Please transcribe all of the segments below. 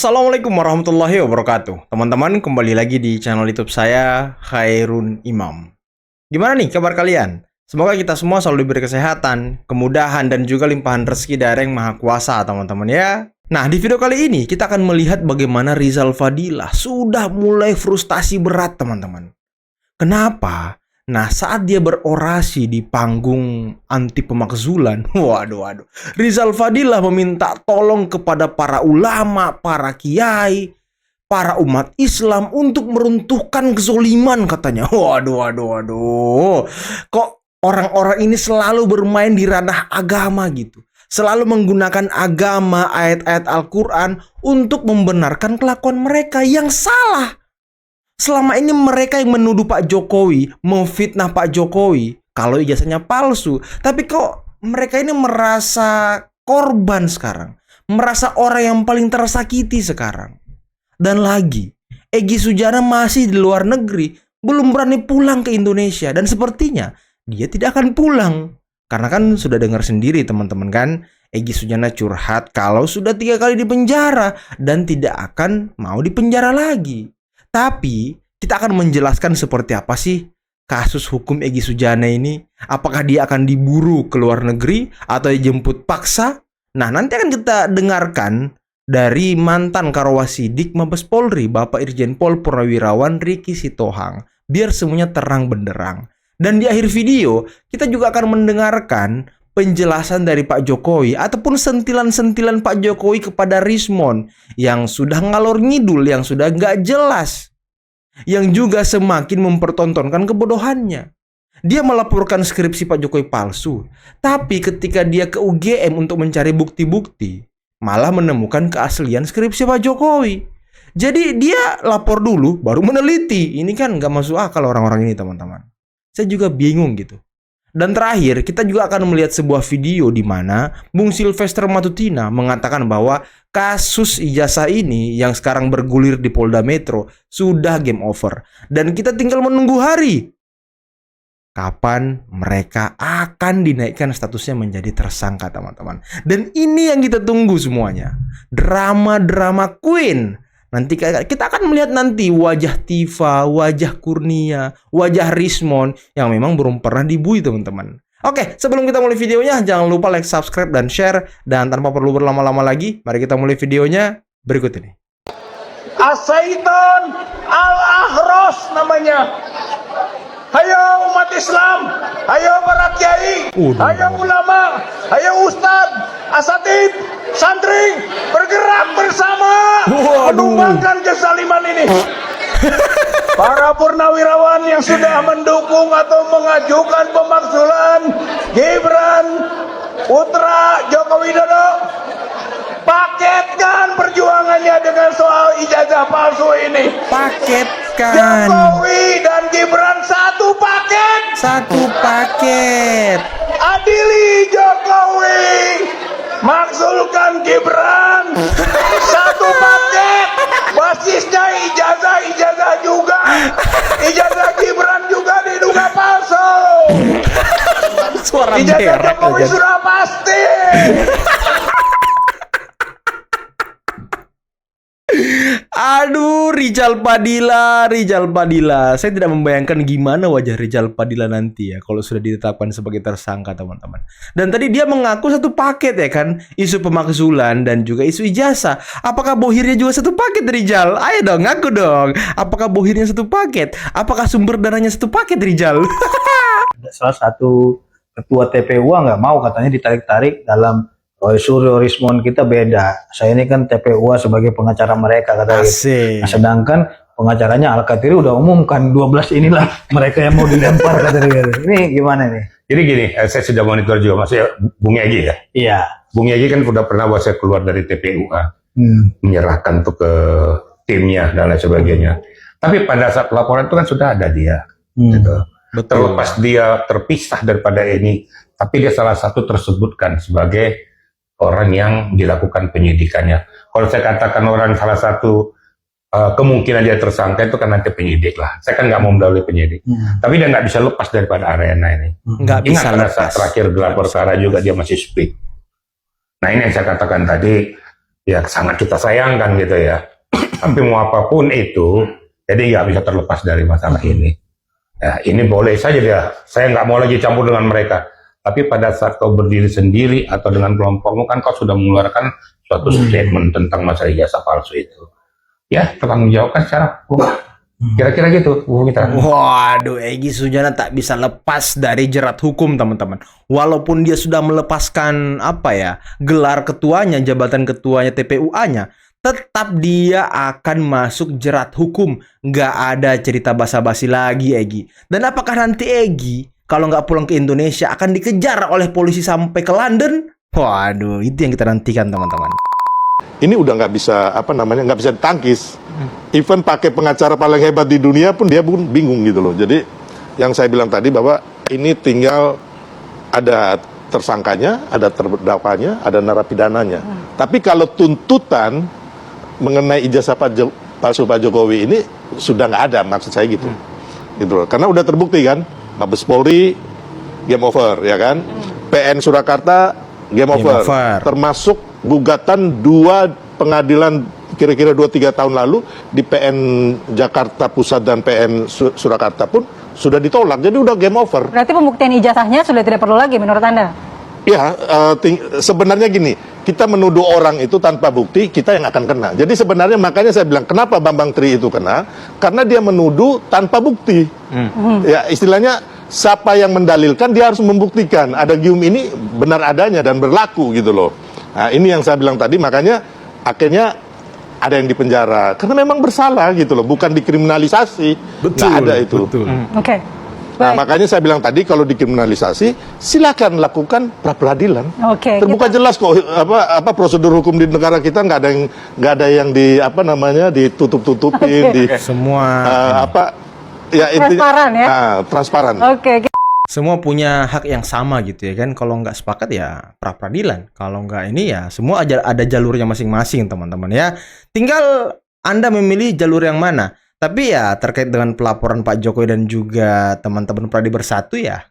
Assalamualaikum warahmatullahi wabarakatuh. Teman-teman, kembali lagi di channel YouTube saya, Khairun Imam. Gimana nih kabar kalian? Semoga kita semua selalu diberi kesehatan, kemudahan, dan juga limpahan rezeki dari Yang Maha Kuasa, teman-teman ya. Nah, di video kali ini kita akan melihat bagaimana Rizal Fadilah sudah mulai frustasi berat, teman-teman. Kenapa? Nah, saat dia berorasi di panggung anti pemakzulan, waduh, Rizal Fadilah meminta tolong kepada para ulama, para kiai, para umat Islam untuk meruntuhkan kezoliman, katanya. Waduh. Kok orang-orang ini selalu bermain di ranah agama gitu? Selalu menggunakan agama, ayat-ayat Al-Quran untuk membenarkan kelakuan mereka yang salah. Selama ini mereka yang menuduh Pak Jokowi, memfitnah Pak Jokowi kalau ijazahnya palsu. Tapi kok mereka ini merasa korban sekarang, merasa orang yang paling tersakiti sekarang. Dan lagi, Egy Sujana masih di luar negeri, belum berani pulang ke Indonesia. Dan sepertinya dia tidak akan pulang. Karena kan sudah dengar sendiri teman-teman kan, Egy Sujana curhat kalau sudah 3 kali dipenjara dan tidak akan mau dipenjara lagi. Tapi kita akan menjelaskan seperti apa sih kasus hukum Egy Sujana ini. Apakah dia akan diburu ke luar negeri atau dijemput paksa? Nah, nanti akan kita dengarkan dari mantan Karawasidik Mabes Polri, Bapak Irjen Pol Purnawirawan Riki Sitohang. Biar semuanya terang benderang. Dan di akhir video kita juga akan mendengarkan penjelasan dari Pak Jokowi ataupun sentilan-sentilan Pak Jokowi kepada Rismon yang sudah ngalor ngidul, yang sudah nggak jelas, yang juga semakin mempertontonkan kebodohannya. Dia melaporkan skripsi Pak Jokowi palsu, tapi ketika dia ke UGM untuk mencari bukti-bukti, malah menemukan keaslian skripsi Pak Jokowi. Jadi dia lapor dulu, baru meneliti. Ini kan nggak masuk akal orang-orang ini, teman-teman. Saya juga bingung gitu. Dan terakhir, kita juga akan melihat sebuah video di mana Bung Sylvester Matutina mengatakan bahwa kasus ijazah ini yang sekarang bergulir di Polda Metro sudah game over. Dan kita tinggal menunggu hari kapan mereka akan dinaikkan statusnya menjadi tersangka, teman-teman. Dan ini yang kita tunggu semuanya. Drama-drama Queen. Nanti kita akan melihat nanti wajah Tifa, wajah Kurnia, wajah Rismon yang memang belum pernah dibui, teman-teman. Oke, sebelum kita mulai videonya, jangan lupa like, subscribe, dan share. Dan tanpa perlu berlama-lama lagi, mari kita mulai videonya berikut ini. As-Saiton Al-Ahros namanya. Hayo umat Islam, hayo para kiai, hayo ulama, hayo ustadz, asatid, santri, bergerak bersama menumbangkan kezaliman ini. Para purnawirawan yang sudah mendukung atau mengajukan pemakzulan Gibran Putra Joko Widodo, paketkan perjuangannya dengan soal ijazah palsu ini. Paketkan Jokowi dan Gibran satu paket. Satu paket. Adili Jokowi, makzulkan Gibran. Satu paket. Basisnya ijazah juga. Ijazah Gibran juga diduga palsu. Suara Ijazah berak Jokowi aja. sudah pasti. Aduh, Rizal Fadilah. Saya tidak membayangkan gimana wajah Rizal Fadilah nanti ya kalau sudah ditetapkan sebagai tersangka, teman-teman. Dan tadi dia mengaku satu paket ya kan, isu pemakzulan dan juga isu ijazah. Apakah bohirnya juga satu paket, Rizal? Ayo dong, ngaku dong. Apakah bohirnya satu paket? Apakah sumber dananya satu paket, Rizal? Salah satu ketua TPU nggak mau katanya ditarik-tarik dalam Suryo Rismon kita beda. Saya ini kan TPU sebagai pengacara mereka katanya. Asik. Nah, sedangkan pengacaranya Al-Katiri udah umumkan 12 inilah mereka yang mau dilempar katanya. Ini gimana nih? Jadi gini, saya sudah monitor juga, maksudnya Bung Egy ya. Iya. Bung Egy kan udah pernah saya keluar dari TPU, menyerahkan tuh ke timnya dan lain sebagainya. Tapi pada saat laporan itu kan sudah ada dia, gitu. Betul. Terlepas dia terpisah daripada ini, tapi dia salah satu tersebutkan sebagai orang yang dilakukan penyidikannya. Kalau saya katakan orang salah satu kemungkinan dia tersangka itu kan nanti penyidik lah. Saya kan nggak mau mendahului penyidik. Tapi dia nggak bisa lepas daripada arena ini. Nggak bisa pada lepas. saat terakhir gelar perkara juga dia masih speak. Nah ini yang saya katakan tadi, ya sangat kita sayangkan gitu ya. Tapi mau apapun itu, jadi nggak bisa terlepas dari masalah ini. Ya, ini boleh saja dia. Saya nggak mau lagi campur dengan mereka. Tapi pada saat kau berdiri sendiri atau dengan kelompokmu kan kau sudah mengeluarkan suatu statement tentang masalah ijazah palsu itu. Ya, bertanggung jawabkan secara hukum. Kira-kira gitu, Bu Mitra. Waduh, Egy Sujana tak bisa lepas dari jerat hukum, teman-teman. Walaupun dia sudah melepaskan gelar ketuanya, jabatan ketuanya TPUA-nya, tetap dia akan masuk jerat hukum. Nggak ada cerita basa-basi lagi, Egy. Dan apakah nanti Egy kalau nggak pulang ke Indonesia akan dikejar oleh polisi sampai ke London? Waduh, itu yang kita nantikan, teman-teman. Ini udah nggak bisa nggak bisa ditangkis. Even pakai pengacara paling hebat di dunia pun dia pun bingung gitu loh. Jadi yang saya bilang tadi bahwa ini tinggal ada tersangkanya, ada terdakwanya, ada narapidananya. Tapi kalau tuntutan mengenai ijazah palsu Pak Jokowi ini sudah nggak ada, maksud saya gitu. Gitu loh. Karena udah terbukti kan, Mabes Polri game over ya kan. PN Surakarta game over. Termasuk gugatan 2 pengadilan kira-kira 2-3 tahun lalu di PN Jakarta Pusat dan PN Surakarta pun sudah ditolak. Jadi udah game over. Berarti pembuktian ijazahnya sudah tidak perlu lagi menurut Anda? Ya, sebenarnya gini, kita menuduh orang itu tanpa bukti, kita yang akan kena. Jadi sebenarnya makanya saya bilang, kenapa Bambang Tri itu kena? Karena dia menuduh tanpa bukti. Ya, istilahnya siapa yang mendalilkan, dia harus membuktikan. Ada gium ini benar adanya dan berlaku gitu loh. Nah, ini yang saya bilang tadi, makanya akhirnya ada yang dipenjara. Karena memang bersalah gitu loh, bukan dikriminalisasi. Nggak ada itu. Oke. Nah, makanya saya bilang tadi kalau dikriminalisasi silakan lakukan pra peradilan. Oke. Terbuka jelas kok apa prosedur hukum di negara kita nggak ada yang ditutup-tutupin di Semua transparan ya. Transparan. Oke. semua punya hak yang sama gitu ya kan. Kalau nggak sepakat ya pra peradilan. Kalau nggak ini ya semua ada jalurnya masing-masing, teman-teman ya. Tinggal Anda memilih jalur yang mana. Tapi ya terkait dengan pelaporan Pak Jokowi dan juga teman-teman Pradi Bersatu ya,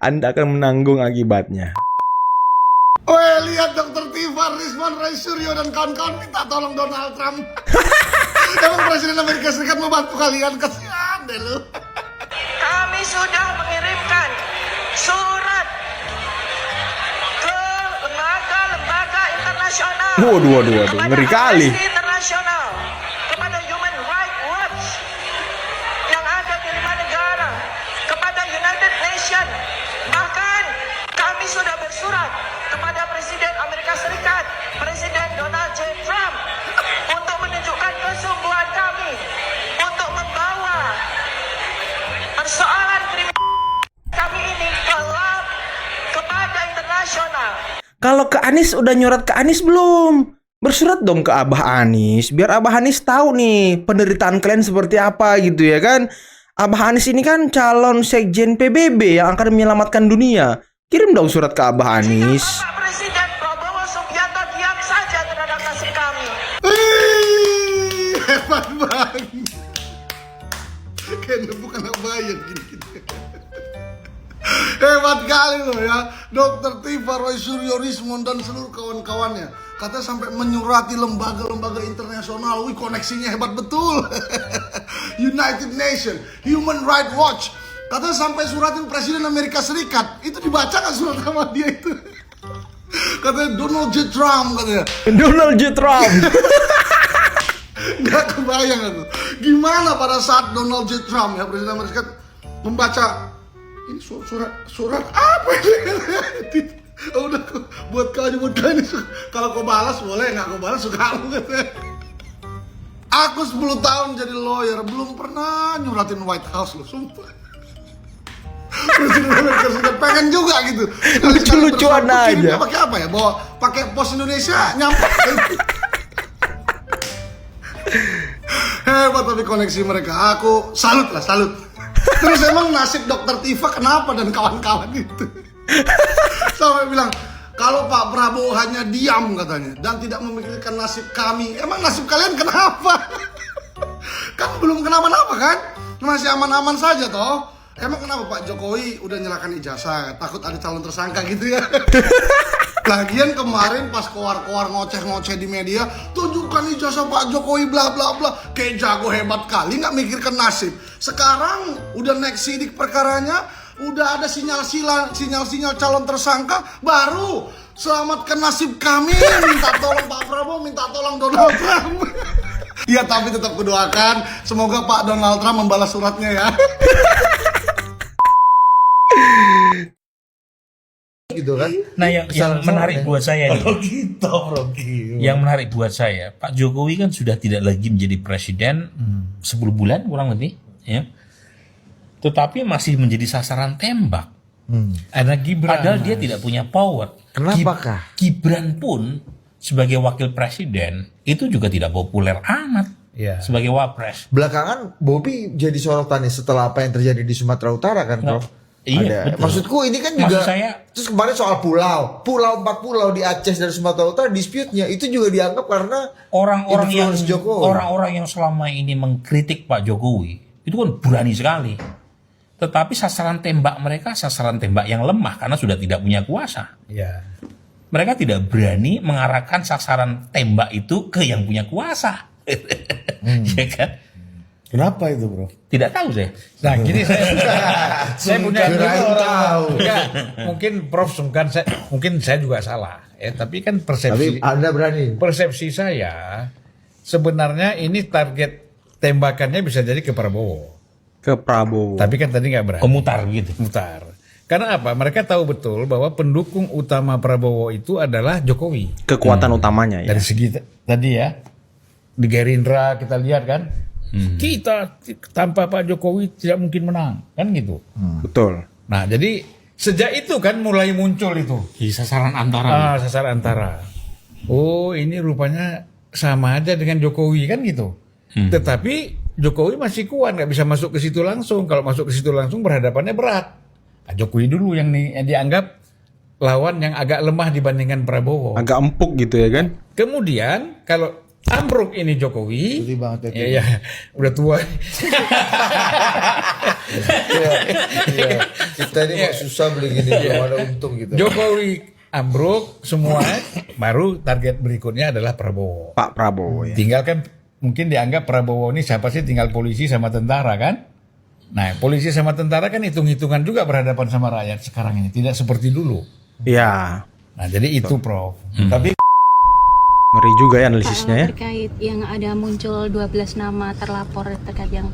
Anda akan menanggung akibatnya. Woi, lihat Dr. Tifa, Risman, Ray Suryo, dan kawan-kawan minta tolong Donald Trump. Emang Presiden Amerika Serikat mau bantu kalian? Kasihan deh lu. Kami sudah mengirimkan surat ke lembaga-lembaga internasional. Waduh, ngeri kali. Internasional, kepada Human Rights Watch yang ada di 5 negara, kepada United Nations. Bahkan kami sudah bersurat kepada Presiden Amerika Serikat, Presiden Donald J. Trump, untuk menunjukkan kesungguhan kami untuk membawa persoalan kriminal kami ini kepada internasional. Kalau ke Anies udah nyurat ke Anies belum? Bersurat dong ke Abah Anies, biar Abah Anies tahu nih penderitaan kalian seperti apa gitu ya kan. Abah Anies ini kan calon sekjen PBB yang akan menyelamatkan dunia. Kirim dong surat ke Abah Anies. Jika Bapak Presiden Prabowo Subianto diam saja terhadap nasib kami. Hebat banget. Kayaknya bukan bayang gini-gini. Hebat kali loh ya, Dr. Tifa, Roy Suryo, Rismon, dan seluruh kawan-kawannya. Katanya sampai menyurati lembaga-lembaga internasional. Wih, koneksinya hebat betul. United Nations, Human Rights Watch. Katanya sampai suratin Presiden Amerika Serikat. Itu dibaca kan surat sama dia itu? Katanya Donald J. Trump katanya. Donald J. Trump. Gak kebayang aku. Gimana pada saat Donald J. Trump ya, Presiden Amerika Serikat, membaca ini surat apa ini? Oh, udah buat kau ini. Kalau kau balas boleh, nggak kau balas suka lu katanya. Aku 10 tahun jadi lawyer belum pernah nyuratin White House loh, sumpah. Presiden Amerika Serikat pengen juga gitu. Lucu-lucuan aja. Pakai apa ya? Bawa pakai pos Indonesia nyampe. Hebat tapi koneksi mereka. Aku salut lah, salut. Terus emang nasib Dr. Tifa kenapa dan kawan-kawan itu? Sampai bilang, kalau Pak Prabowo hanya diam katanya dan tidak memikirkan nasib kami, emang nasib kalian kenapa? Kan belum kenapa-napa kan? Masih aman-aman saja toh. Emang kenapa Pak Jokowi udah nyerahkan ijazah, takut ada calon tersangka gitu ya? Lagian kemarin pas keluar-keluar ngoceh-ngoceh di media, tunjukkan ijazah Pak Jokowi bla bla bla, kayak jago hebat kali nggak mikirkan nasib. Sekarang udah naik sidik perkaranya, udah ada sinyal-sinyal calon tersangka, baru selamatkan nasib kami, minta tolong Pak Prabowo, minta tolong Donald Trump. Ya tapi tetap kudoakan, semoga Pak Donald Trump membalas suratnya ya. Gitu kan? Nah, yang menarik buat saya nih, yang menarik buat saya, Pak Jokowi kan sudah tidak lagi menjadi presiden 10 bulan kurang lebih, ya. Tetapi masih menjadi sasaran tembak. Ada Gibran. Padahal dia tidak punya power. Kenapakah? Gibran pun sebagai wakil presiden itu juga tidak populer amat sebagai wapres. Belakangan Bobi jadi sorotannya setelah apa yang terjadi di Sumatera Utara kan, Prof? Iya, betul. Maksudku ini kan juga terus kemarin soal 4 pulau di Aceh dan Sumatera Utara dispute-nya itu juga dianggap karena orang-orang yang selama ini mengkritik Pak Jokowi itu kan berani sekali. Tetapi sasaran tembak mereka sasaran tembak yang lemah karena sudah tidak punya kuasa. ya. Mereka tidak berani mengarahkan sasaran tembak itu ke yang punya kuasa. Ya kan? Kenapa itu, Bro? Tidak tahu saya. Nah, gini saya punya tahu. Mungkin Prof sungkan mungkin saya juga salah ya, tapi kan Tapi Anda berani. persepsi saya sebenarnya ini target tembakannya bisa jadi ke Prabowo. Ke Prabowo. Tapi kan tadi nggak berani. Komutar gitu. Mutar. Karena apa? Mereka tahu betul bahwa pendukung utama Prabowo itu adalah Jokowi. Kekuatan utamanya ya. Dari segi tadi ya, di Gerindra kita lihat kan, kita tanpa Pak Jokowi tidak mungkin menang, kan gitu. Betul. Nah, jadi sejak itu kan mulai muncul itu. Di sasaran antara. Sasaran antara. Oh, ini rupanya sama aja dengan Jokowi kan gitu. Tetapi Jokowi masih kuat, nggak bisa masuk ke situ langsung. Kalau masuk ke situ langsung berhadapannya berat. Nah, Jokowi dulu yang dianggap lawan yang agak lemah dibandingkan Prabowo. Agak empuk gitu ya kan? Kemudian kalau ambruk ini Jokowi, ya, udah tua. Kita ini mau susah beli gini, belum ada untung gitu. Jokowi ambruk semua, baru target berikutnya adalah Prabowo. Pak Prabowo ya. Tinggal kan mungkin dianggap Prabowo ini siapa sih, tinggal polisi sama tentara kan? Nah, polisi sama tentara kan hitung-hitungan juga berhadapan sama rakyat sekarang ini, tidak seperti dulu. Ya. Nah, jadi itu Prof. Tapi Ngeri juga ya analisisnya ya. Terkait yang ada muncul 12 nama terlapor terkait yang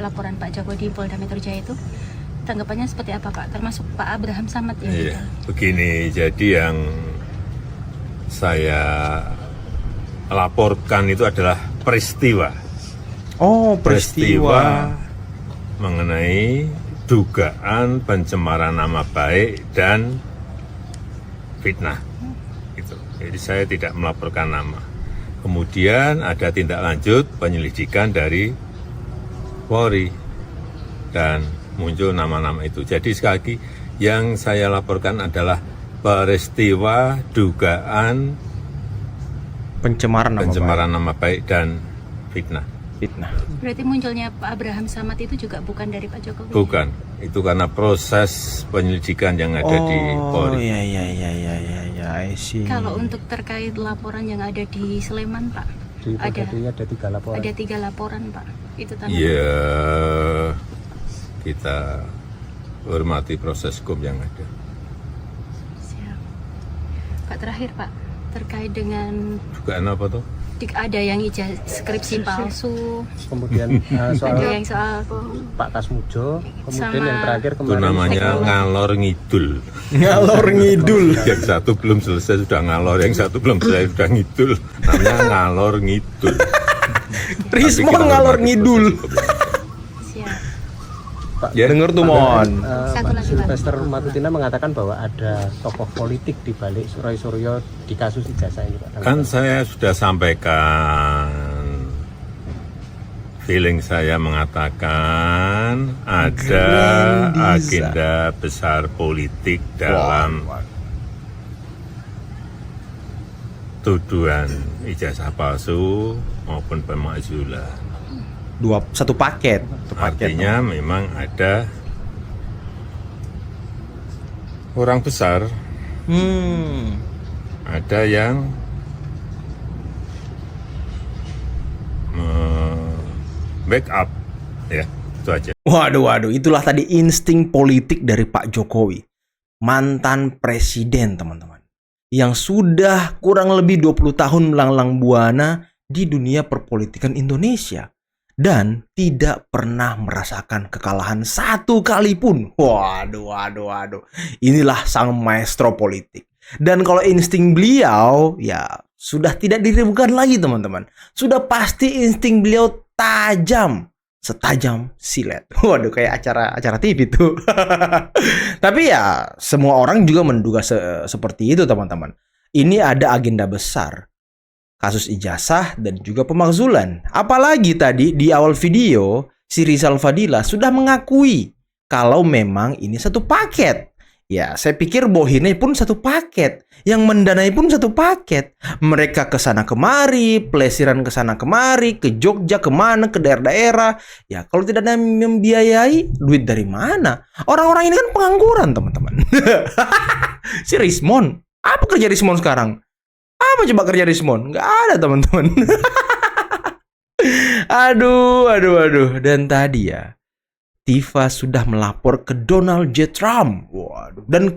laporan Pak Jokowi di Polda Metro Jaya itu, tanggapannya seperti apa Pak? Termasuk Pak Abraham Samad ya? Iya, begini, jadi yang saya laporkan itu adalah peristiwa. Oh, peristiwa. Mengenai dugaan pencemaran nama baik dan fitnah. Gitu. Jadi saya tidak melaporkan nama. Kemudian ada tindak lanjut penyelidikan dari Polri dan muncul nama-nama itu. Jadi sekali lagi yang saya laporkan adalah peristiwa dugaan Pencemaran nama baik dan fitnah. Berarti munculnya Pak Abraham Samad itu juga bukan dari Pak Jokowi? Bukan, itu karena proses penyelidikan yang ada di Polri. Oh iya, I see. Kalau untuk terkait laporan yang ada di Sleman Pak, ada 3 laporan. Ada 3 laporan Pak, itu tanggapan? Iya, kita hormati proses hukum yang ada. Siap. Pak, terakhir Pak, terkait dengan Dugaan apa tuh? ada yang skripsi palsu, kemudian ada yang soal Pak Kasmujo, kemudian sama, yang terakhir Itu kemarin namanya ngalor ngidul. Ngalor ngidul. Yang satu belum selesai sudah ngalor, yang satu belum selesai sudah ngidul. Namanya ngalor ngidul. Rismo ngalor ngidul. Siap. Ya, Dengar tuh Mon. Satu lagi, Pak. Sylvester Matutina mengatakan bahwa ada tokoh politik di balik Roy Suryo di kasus ijazah ini Pak. kan saya sudah sampaikan, feeling saya mengatakan ada agenda besar politik dalam tuduhan ijazah palsu maupun pemakzulan. Satu paket. Artinya memang ada orang besar ada yang backup, ya itu aja. Waduh, itulah tadi insting politik dari Pak Jokowi, mantan presiden teman-teman, yang sudah kurang lebih 20 tahun melanglang buana di dunia perpolitikan Indonesia dan tidak pernah merasakan kekalahan satu kali pun. Waduh. Inilah sang maestro politik. Dan kalau insting beliau ya sudah tidak diragukan lagi teman-teman. Sudah pasti insting beliau tajam, setajam silet. Waduh, kayak acara TV tuh. Tapi ya semua orang juga menduga seperti itu teman-teman. Ini ada agenda besar, kasus ijazah dan juga pemakzulan. Apalagi tadi di awal video si Rizal Fadila sudah mengakui kalau memang ini satu paket. Ya, saya pikir Bohine pun satu paket, yang mendanai pun satu paket. Mereka ke sana kemari, pelesiran ke sana kemari, ke Jogja kemana, ke daerah-daerah. Ya, kalau tidak ada yang membiayai, duit dari mana? Orang-orang ini kan pengangguran, teman-teman. Si Rismon, apa kerja Rismon sekarang? Apa coba kerja Rismon? Nggak ada, teman-teman. Aduh. Dan tadi ya, Tifa sudah melapor ke Donald J. Trump. Waduh. Dan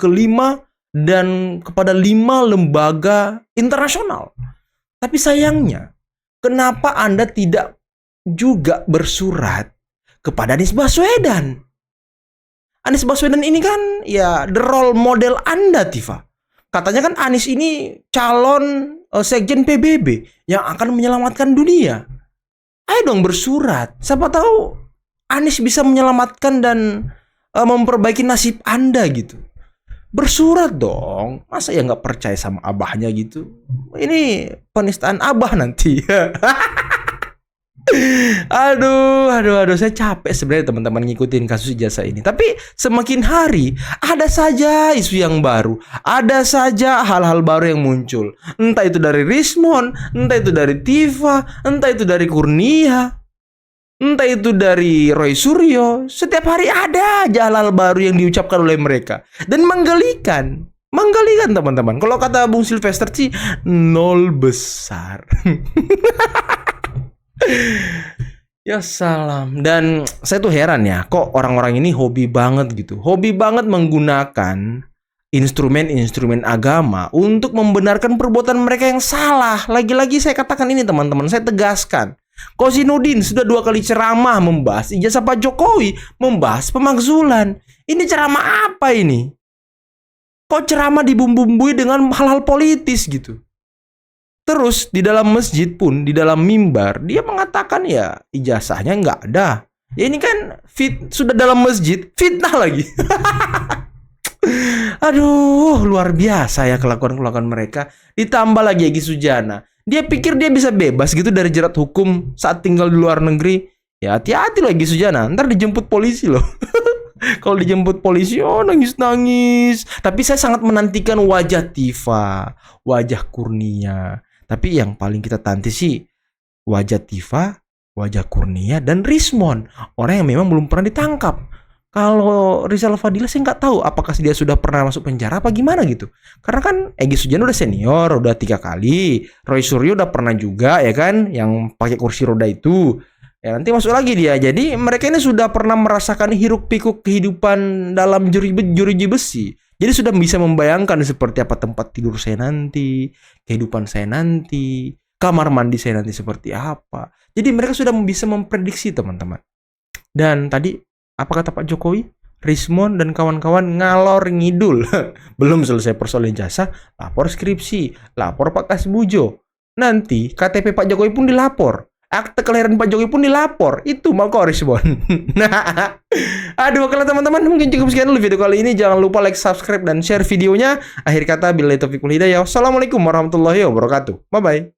kepada 5 lembaga internasional. Tapi sayangnya, kenapa Anda tidak juga bersurat kepada Anies Baswedan? Anies Baswedan ini kan ya the role model Anda, Tifa. Katanya kan Anies ini calon sekjen PBB yang akan menyelamatkan dunia. Ayo dong bersurat. Siapa tahu Anies bisa menyelamatkan dan memperbaiki nasib Anda gitu. Bersurat dong. Masa ya nggak percaya sama abahnya gitu? Ini penistaan abah nanti. Aduh, saya capek sebenarnya teman-teman ngikutin kasus ijazah ini. Tapi semakin hari ada saja isu yang baru, ada saja hal-hal baru yang muncul. Entah itu dari Rismon, entah itu dari Tifa, entah itu dari Kurnia, entah itu dari Roy Suryo. Setiap hari ada aja hal-hal baru yang diucapkan oleh mereka dan menggelikan teman-teman. Kalau kata Bung Sylvester sih, nol besar. Ya salam. Dan saya tuh heran ya, kok orang-orang ini hobi banget menggunakan instrumen-instrumen agama untuk membenarkan perbuatan mereka yang salah. Lagi-lagi saya katakan ini teman-teman, saya tegaskan, Kozinudin sudah 2 kali ceramah membahas ijazah Pak Jokowi, membahas pemakzulan. Ini ceramah apa ini? Kok ceramah dibumbui dengan hal-hal politis gitu? Terus di dalam masjid pun, di dalam mimbar, dia mengatakan ya ijazahnya nggak ada. Ya ini kan sudah dalam masjid, fitnah lagi. Aduh, luar biasa ya kelakuan-kelakuan mereka. Ditambah lagi Egy Sujana. Dia pikir dia bisa bebas gitu dari jerat hukum saat tinggal di luar negeri. Ya hati-hati loh Egy Sujana, ntar dijemput polisi loh. Kalau dijemput polisi, oh nangis-nangis. Tapi saya sangat menantikan wajah Tifa, wajah Kurnia. Tapi yang paling kita tanti sih wajah Tifa, wajah Kurnia, dan Rismon. Orang yang memang belum pernah ditangkap. Kalau Rizal Fadila saya nggak tahu apakah dia sudah pernah masuk penjara apa gimana gitu. Karena kan Egy Sujana udah senior, udah 3 kali. Roy Suryo udah pernah juga ya kan, yang pakai kursi roda itu. Ya nanti masuk lagi dia. Jadi mereka ini sudah pernah merasakan hiruk pikuk kehidupan dalam jeruji besi. Jadi sudah bisa membayangkan seperti apa tempat tidur saya nanti, kehidupan saya nanti, kamar mandi saya nanti seperti apa. Jadi mereka sudah bisa memprediksi teman-teman. Dan tadi apa kata Pak Jokowi? Rismon dan kawan-kawan ngalor ngidul. Belum selesai persoalan jasa, lapor skripsi, lapor Pak Kasbujo. Nanti KTP Pak Jokowi pun dilapor. Akte kelahiran Pak Jokowi pun dilapor. Itu mau kok respon. Nah, aduh, kalau teman-teman mungkin cukup sekian dulu video kali ini. Jangan lupa like, subscribe, dan share videonya. Akhir kata, billahi taufiq wal hidayah. Wassalamualaikum warahmatullahi wabarakatuh. Bye-bye.